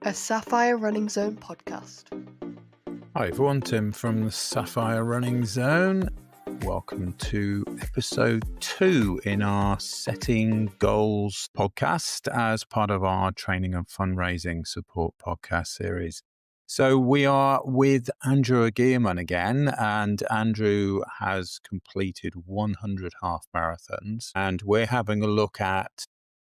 a Sapphire Running Zone podcast. Hi everyone, Tim from the Sapphire Running Zone. Welcome to episode 2 in our Setting Goals podcast as part of our training and fundraising support podcast series. So we are with Andrew Ogierman again, and Andrew has completed 100 half marathons, and we're having a look at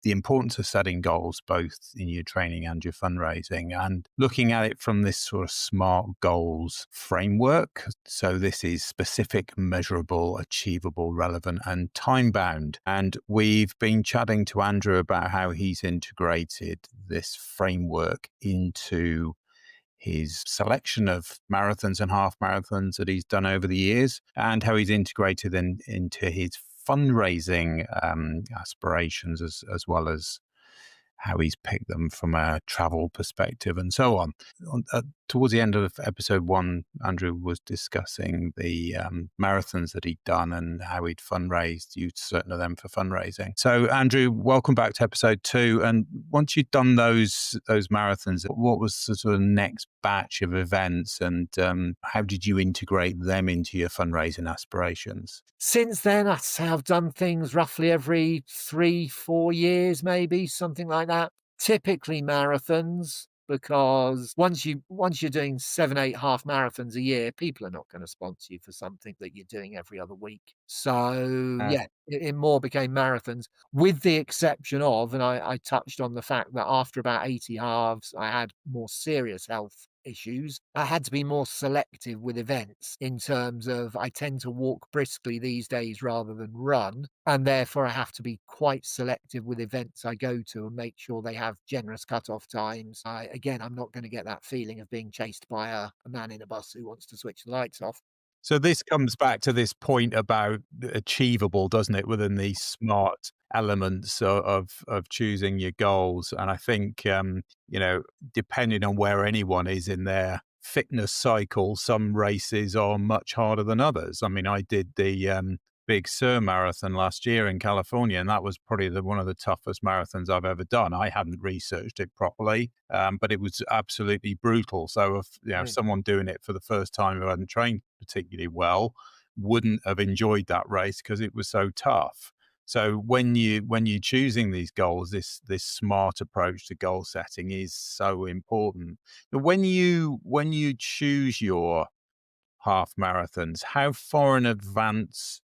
the importance of setting goals, both in your training and your fundraising, and looking at it from this sort of SMART goals framework. So this is specific, measurable, achievable, relevant, and time-bound. And we've been chatting to Andrew about how he's integrated this framework into his selection of marathons and half marathons that he's done over the years, and how he's integrated into his fundraising aspirations, as well as how he's picked them from a travel perspective and so on. Towards the end of episode 1, Andrew was discussing the marathons that he'd done and how he'd fundraised, used certain of them for fundraising. So Andrew, welcome back to episode 2. And once you'd done those marathons, what was the sort of next batch of events, and how did you integrate them into your fundraising aspirations? Since then, I'd say I've done things roughly every 3-4 years, maybe something like that. Typically marathons, because once you're doing 7-8 half marathons a year, people are not going to sponsor you for something that you're doing every other week. So yeah, it more became marathons, with the exception of, and I touched on the fact that after about 80 halves, I had more serious health issues. I had to be more selective with events, in terms of I tend to walk briskly these days rather than run, and therefore I have to be quite selective with events I go to and make sure they have generous cut-off times. I'm not going to get that feeling of being chased by a man in a bus who wants to switch the lights off. So this comes back to this point about achievable, doesn't it, within these SMART elements of choosing your goals. And I think, depending on where anyone is in their fitness cycle, some races are much harder than others. I mean, I did the Big Sur Marathon last year in California, and that was probably one of the toughest marathons I've ever done. I hadn't researched it properly, but it was absolutely brutal. So if someone doing it for the first time who hadn't trained particularly well wouldn't have enjoyed that race because it was so tough. So when you're choosing these goals, this smart approach to goal setting is so important. But when you choose your half marathons, how far in advance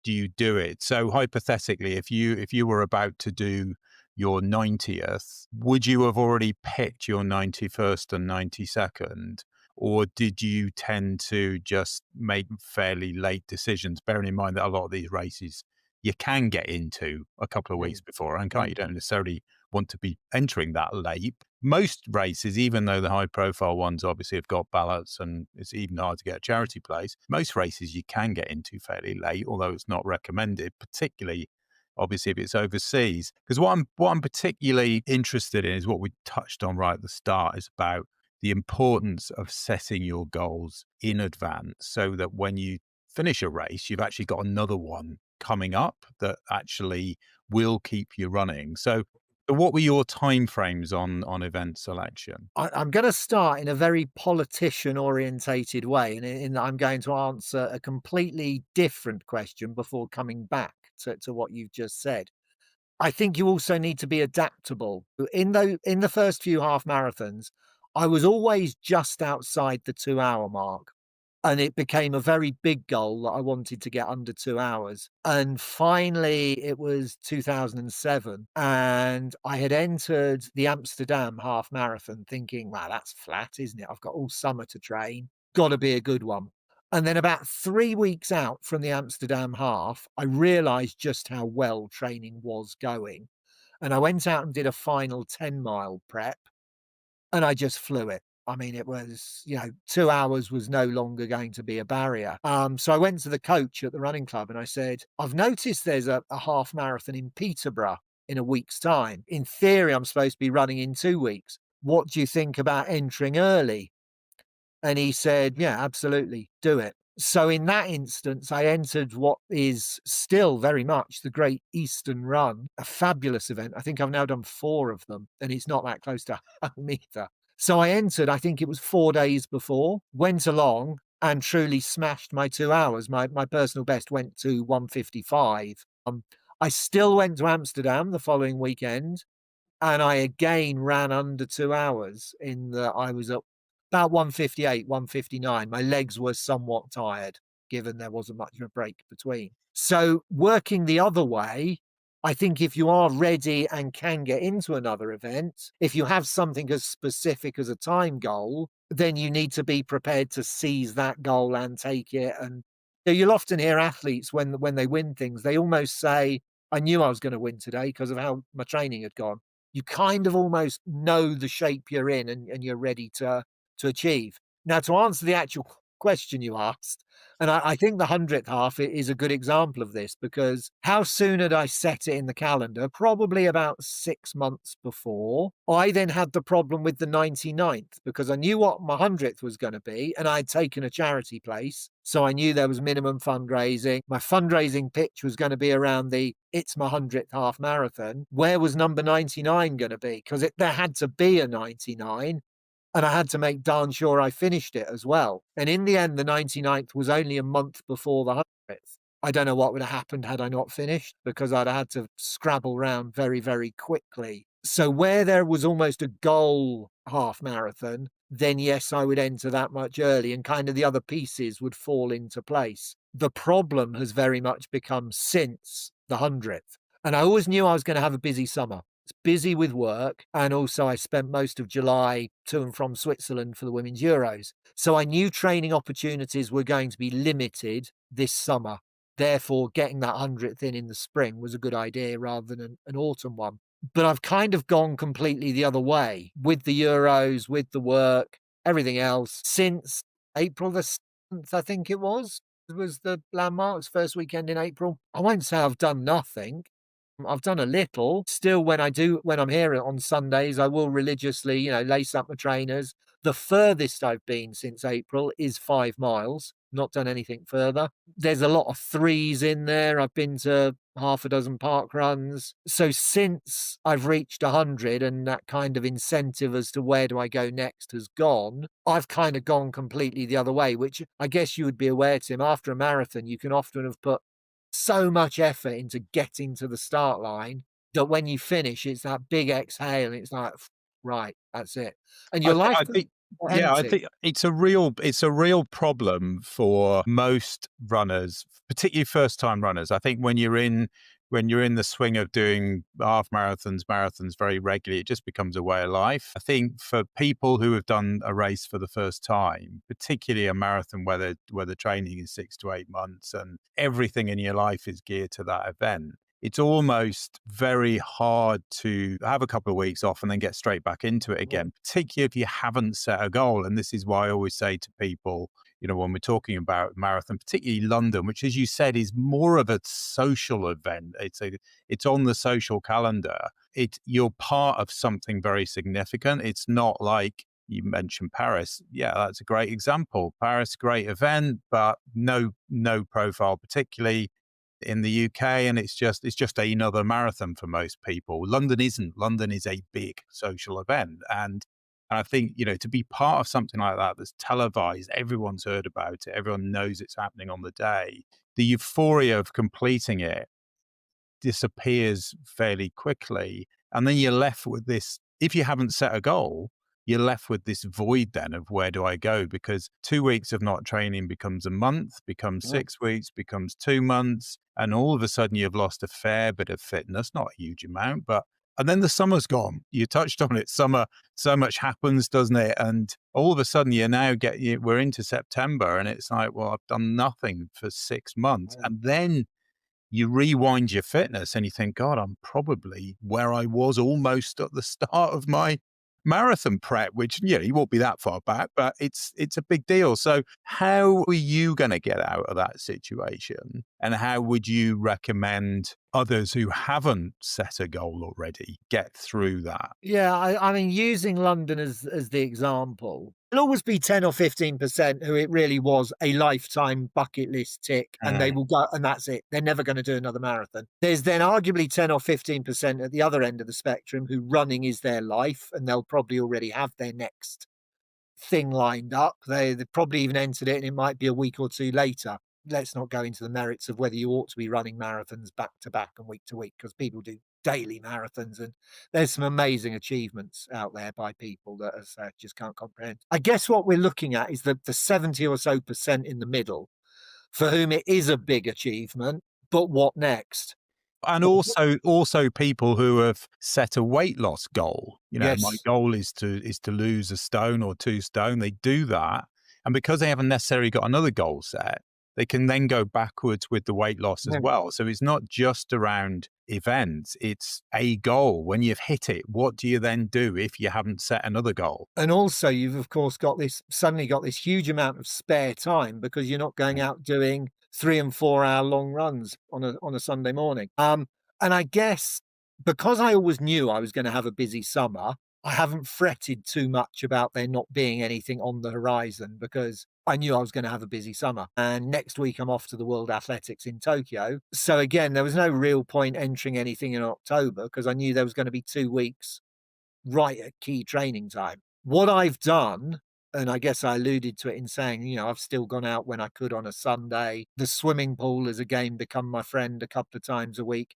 do you do it? So hypothetically, if you were about to do your 90th, would you have already picked your 91st and 92nd? Or did you tend to just make fairly late decisions, bearing in mind that a lot of these races you can get into a couple of weeks before, and you don't necessarily want to be entering that late. Most races, even though the high profile ones obviously have got ballots and it's even hard to get a charity place, most races you can get into fairly late, although it's not recommended, particularly obviously if it's overseas. Because what I'm particularly interested in is what we touched on right at the start, is about the importance of setting your goals in advance so that when you finish a race, you've actually got another one coming up that actually will keep you running. So what were your timeframes on event selection? I'm going to start in a very politician-orientated way, and in that I'm going to answer a completely different question before coming back to what you've just said. I think you also need to be adaptable. In the first few half marathons, I was always just outside the 2-hour mark. And it became a very big goal that I wanted to get under 2 hours. And finally, it was 2007, and I had entered the Amsterdam half marathon thinking, wow, that's flat, isn't it? I've got all summer to train. Got to be a good one. And then about 3 weeks out from the Amsterdam half, I realized just how well training was going. And I went out and did a final 10-mile prep, and I just flew it. I mean, it was, 2 hours was no longer going to be a barrier. So I went to the coach at the running club and I said, I've noticed there's a half marathon in Peterborough in a week's time. In theory, I'm supposed to be running in 2 weeks. What do you think about entering early? And he said, yeah, absolutely, do it. So in that instance, I entered what is still very much the Great Eastern Run, a fabulous event. I think I've now done 4 of them, and it's not that close to home either. So I entered, I think it was 4 days before, went along and truly smashed my 2 hours. My personal best went to 1:55. I still went to Amsterdam the following weekend, and I again ran under 2 hours I was up about 1:58, 1:59. My legs were somewhat tired, given there wasn't much of a break between. So working the other way, I think if you are ready and can get into another event, if you have something as specific as a time goal, then you need to be prepared to seize that goal and take it. And you'll often hear athletes when they win things, they almost say, I knew I was going to win today because of how my training had gone. You kind of almost know the shape you're in and you're ready to achieve. Now, to answer the actual question you asked, and I think the 100th half is a good example of this, because how soon had I set it in the calendar? Probably about 6 months before. I then had the problem with the 99th because I knew what my 100th was going to be and I had taken a charity place. So I knew there was minimum fundraising. My fundraising pitch was going to be around it's my 100th half marathon. Where was number 99 going to be? Because there had to be a 99. And I had to make darn sure I finished it as well. And in the end, the 99th was only a month before the 100th. I don't know what would have happened had I not finished, because I'd have had to scrabble round very, very quickly. So where there was almost a goal half marathon, then yes, I would enter that much early and kind of the other pieces would fall into place. The problem has very much become since the 100th. And I always knew I was going to have a busy summer. It's busy with work, and also I spent most of July to and from Switzerland for the Women's Euros. So I knew training opportunities were going to be limited this summer. Therefore, getting that 100th in the spring was a good idea rather than an autumn one. But I've kind of gone completely the other way with the Euros, with the work, everything else. Since April the 7th, I think it was the landmarks, first weekend in April. I won't say I've done nothing. I've done a little. Still, when I'm here on Sundays, I will religiously, lace up my trainers. The furthest I've been since April is 5 miles. Not done anything further. There's a lot of 3s in there. I've been to half a dozen park runs. So since I've reached 100 and that kind of incentive as to where do I go next has gone, I've kind of gone completely the other way, which I guess you would be aware, Tim, after a marathon, you can often have put so much effort into getting to the start line that when you finish, it's that big exhale and it's like, right, that's it. And your life I think, yeah, I empty. think it's a real problem for most runners, particularly first time runners. I think when you're in the swing of doing half marathons very regularly, it just becomes a way of life. I think for people who have done a race for the first time, particularly a marathon where the training is 6 to 8 months and everything in your life is geared to that event, it's almost very hard to have a couple of weeks off and then get straight back into it again, particularly if you haven't set a goal. And this is why I always say to people, when we're talking about marathon, particularly London, which, as you said, is more of a social event. It's on the social calendar. You're part of something very significant. It's not like you mentioned Paris. Yeah, that's a great example. Paris, great event, but no profile, particularly in the UK, and it's just another marathon for most people. London isn't. London is a big social event, and I think to be part of something like that that's televised, everyone's heard about it, everyone knows it's happening on the day. The euphoria of completing it disappears fairly quickly, and then you're left with this. If you haven't set a goal, you're left with this void then of where do I go? Because 2 weeks of not training becomes a month, becomes 6 weeks, becomes 2 months. And all of a sudden you've lost a fair bit of fitness, not a huge amount, and then the summer's gone. You touched on it. Summer, so much happens, doesn't it? And all of a sudden we're into September and it's like, well, I've done nothing for 6 months. And then you rewind your fitness and you think, God, I'm probably where I was almost at the start of my marathon prep, which, you won't be that far back, but it's a big deal. So how are you going to get out of that situation? And how would you recommend others who haven't set a goal already get through that? Yeah, I mean, using London as the example, there'll always be 10 or 15% who it really was a lifetime bucket list tick, and they Mm. will go, and that's it. They're never gonna do another marathon. There's then arguably 10 or 15% at the other end of the spectrum who running is their life, and they'll probably already have their next thing lined up. They probably even entered it, and it might be a week or two later. Let's not go into the merits of whether you ought to be running marathons back to back and week to week, because people do daily marathons, and there's some amazing achievements out there by people that just can't comprehend. I guess what we're looking at is the 70 or so percent in the middle for whom it is a big achievement, but what next? And also people who have set a weight loss goal. You know, my Yes. goal is to lose a stone or 2 stone. They do that, and because they haven't necessarily got another goal set, they can then go backwards with the weight loss as Yeah. well. So it's not just around events, it's a goal. When you've hit it, what do you then do if you haven't set another goal? And also, you've of course suddenly got this huge amount of spare time because you're not going out doing 3 and 4 hour long runs on a Sunday morning. And I guess because I always knew I was going to have a busy summer, I haven't fretted too much about there not being anything on the horizon because I knew I was going to have a busy summer. And next week I'm off to the World Athletics in Tokyo. So again, there was no real point entering anything in October because I knew there was going to be 2 weeks right at key training time. What I've done, and I guess I alluded to it in saying, I've still gone out when I could on a Sunday. The swimming pool has again become my friend a couple of times a week.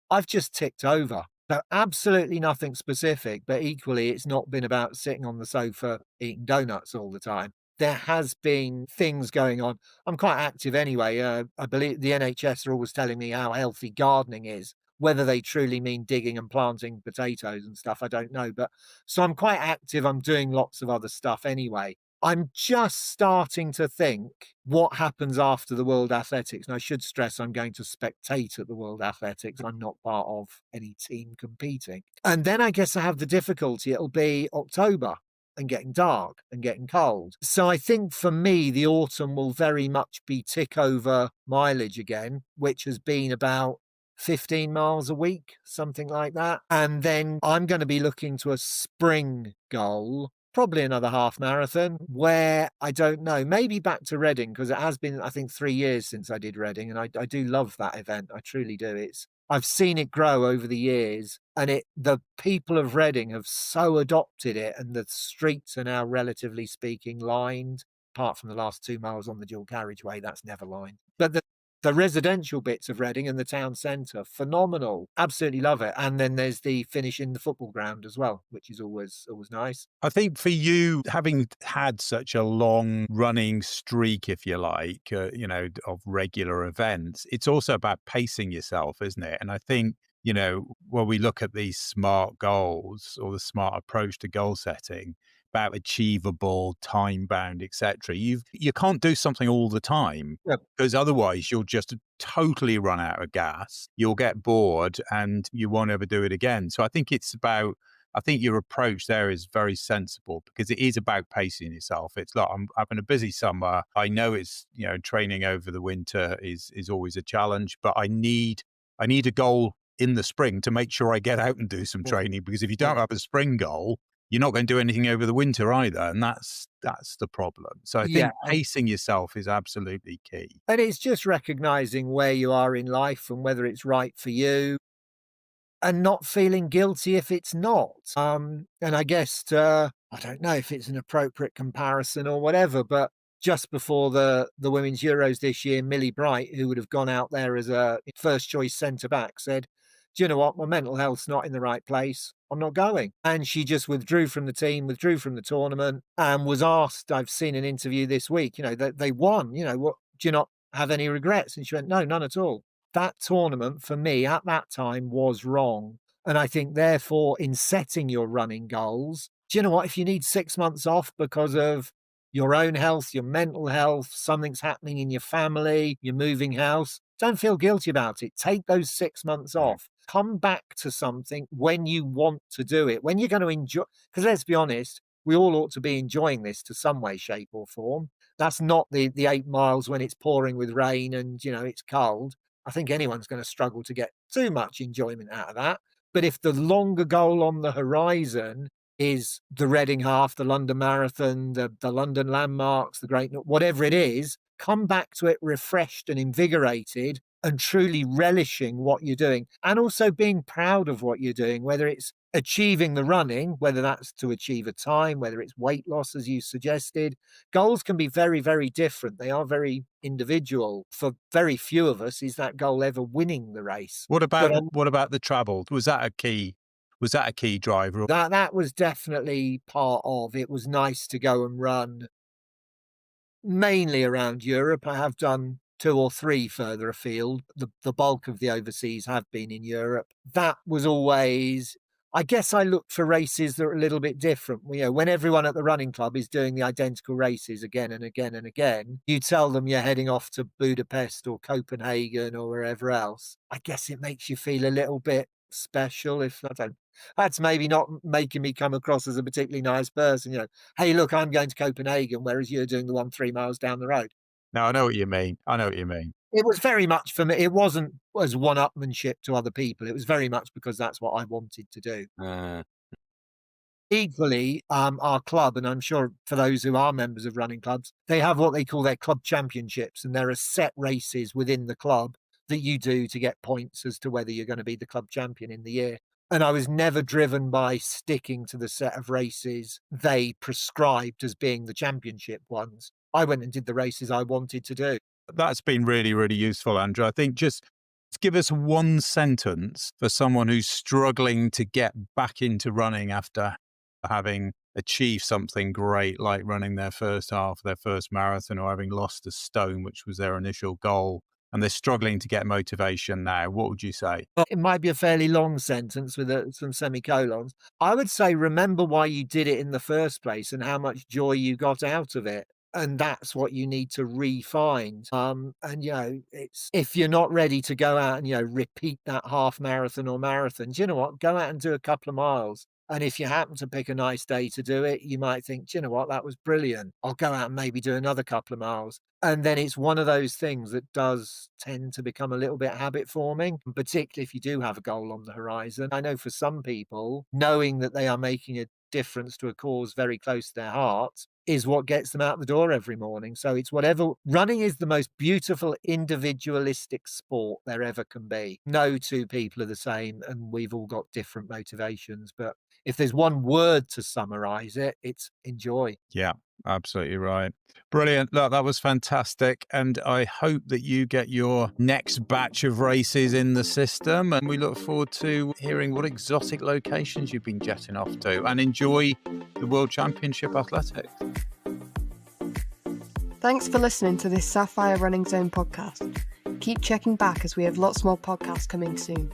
I've just ticked over. So absolutely nothing specific, but equally, it's not been about sitting on the sofa eating donuts all the time. There has been things going on. I'm quite active anyway. I believe the NHS are always telling me how healthy gardening is. Whether they truly mean digging and planting potatoes and stuff, I don't know. But so I'm quite active. I'm doing lots of other stuff anyway. I'm just starting to think what happens after the World Athletics. And I should stress I'm going to spectate at the World Athletics. I'm not part of any team competing. And then I guess I have the difficulty. It'll be October and getting dark and getting cold. So I think for me, the autumn will very much be tick over mileage again, which has been about 15 miles a week, something like that. And then I'm going to be looking to a spring goal, probably another half marathon, where I don't know, maybe back to Reading, because it has been, I think, 3 years since I did Reading. And I do love that event. I truly do. I've seen it grow over the years, and the people of Reading have so adopted it, and the streets are now, relatively speaking, lined, apart from the last 2 miles on the dual carriageway, that's never lined. But the residential bits of Reading and the town centre, phenomenal. Absolutely love it. And then there's the finish in the football ground as well, which is always nice. I think for you, having had such a long running streak, if you like, of regular events, it's also about pacing yourself, isn't it? And I think, when we look at these SMART goals or the SMART approach to goal setting, about achievable, time bound, etc. You can't do something all the time Yep. because otherwise you'll just totally run out of gas. You'll get bored and you won't ever do it again. So I think your approach there is very sensible because it is about pacing yourself. It's like I'm having a busy summer. I know it's training over the winter is always a challenge, but I need a goal in the spring to make sure I get out and do some training, because if you don't have a spring goal, you're not going to do anything over the winter either, and that's the problem. So I think pacing yourself is absolutely key. And it's just recognizing where you are in life and whether it's right for you, and not feeling guilty if it's not. And I guess I don't know if it's an appropriate comparison or whatever, but just before the Women's Euros this year, Millie Bright, who would have gone out there as a first choice centre back, said, "Do you know what? My mental health's not in the right place. I'm not going." And she just withdrew from the team, withdrew from the tournament, and was asked, I've seen an interview this week, that they won, what, do you not have any regrets? And she went, "No, none at all." That tournament for me at that time was wrong. And I think therefore in setting your running goals, do you know what? If you need 6 months off because of your own health, your mental health, something's happening in your family, you're moving house, don't feel guilty about it. Take those 6 months off. Come back to something when you want to do it, when you're going to enjoy. Because let's be honest, we all ought to be enjoying this to some way, shape, or form. That's not the 8 miles when it's pouring with rain and it's cold. I think anyone's going to struggle to get too much enjoyment out of that. But if the longer goal on the horizon is the Reading Half, the London Marathon, the London Landmarks, the Great, whatever it is, come back to it refreshed and invigorated and truly relishing what you're doing, and also being proud of what you're doing, whether it's achieving the running, whether that's to achieve a time, whether it's weight loss, as you suggested. Goals can be very, very different. They are very individual. For very few of us is that goal ever winning the race. What But about the travel? Was that a key? Was that a key driver? that was definitely part of it. Was nice to go and run mainly around Europe. I have done 2 or 3 further afield. The bulk of the overseas have been in Europe. That was always, I guess I looked for races that are a little bit different. You know, when everyone at the running club is doing the identical races again and again and again, you tell them you're heading off to Budapest or Copenhagen or wherever else. I guess it makes you feel a little bit special. If I don't, that's maybe not making me come across as a particularly nice person. You know, hey, look, I'm going to Copenhagen, whereas you're doing the one 3 miles down the road. No, I know what you mean. I know what you mean. It was very much for me. It wasn't as one-upmanship to other people. It was very much because that's what I wanted to do. Equally, our club, and I'm sure for those who are members of running clubs, they have what they call their club championships, and there are set races within the club that you do to get points as to whether you're going to be the club champion in the year. And I was never driven by sticking to the set of races they prescribed as being the championship ones. I went and did the races I wanted to do. That's been really, really useful, Andrew. I think just give us one sentence for someone who's struggling to get back into running after having achieved something great, like running their first half, their first marathon, or having lost a stone, which was their initial goal, and they're struggling to get motivation now. What would you say? Well, it might be a fairly long sentence with some semicolons. I would say, remember why you did it in the first place and how much joy you got out of it. And that's what you need to re-find. And, you know, it's, if you're not ready to go out and, you know, repeat that half marathon or marathon, do you know what? Go out and do a couple of miles. And if you happen to pick a nice day to do it, you might think, do you know what? That was brilliant. I'll go out and maybe do another couple of miles. And then it's one of those things that does tend to become a little bit habit forming, particularly if you do have a goal on the horizon. I know for some people, knowing that they are making a difference to a cause very close to their heart is what gets them out the door every morning. So it's whatever. Running is the most beautiful individualistic sport there ever can be. No two people are the same, and we've all got different motivations. But if there's one word to summarize it, it's enjoy. Yeah, absolutely right. Brilliant. Look, that was fantastic. And I hope that you get your next batch of races in the system. And we look forward to hearing what exotic locations you've been jetting off to, and enjoy the World Championship Athletics. Thanks for listening to this Sapphire Running Zone podcast. Keep checking back as we have lots more podcasts coming soon.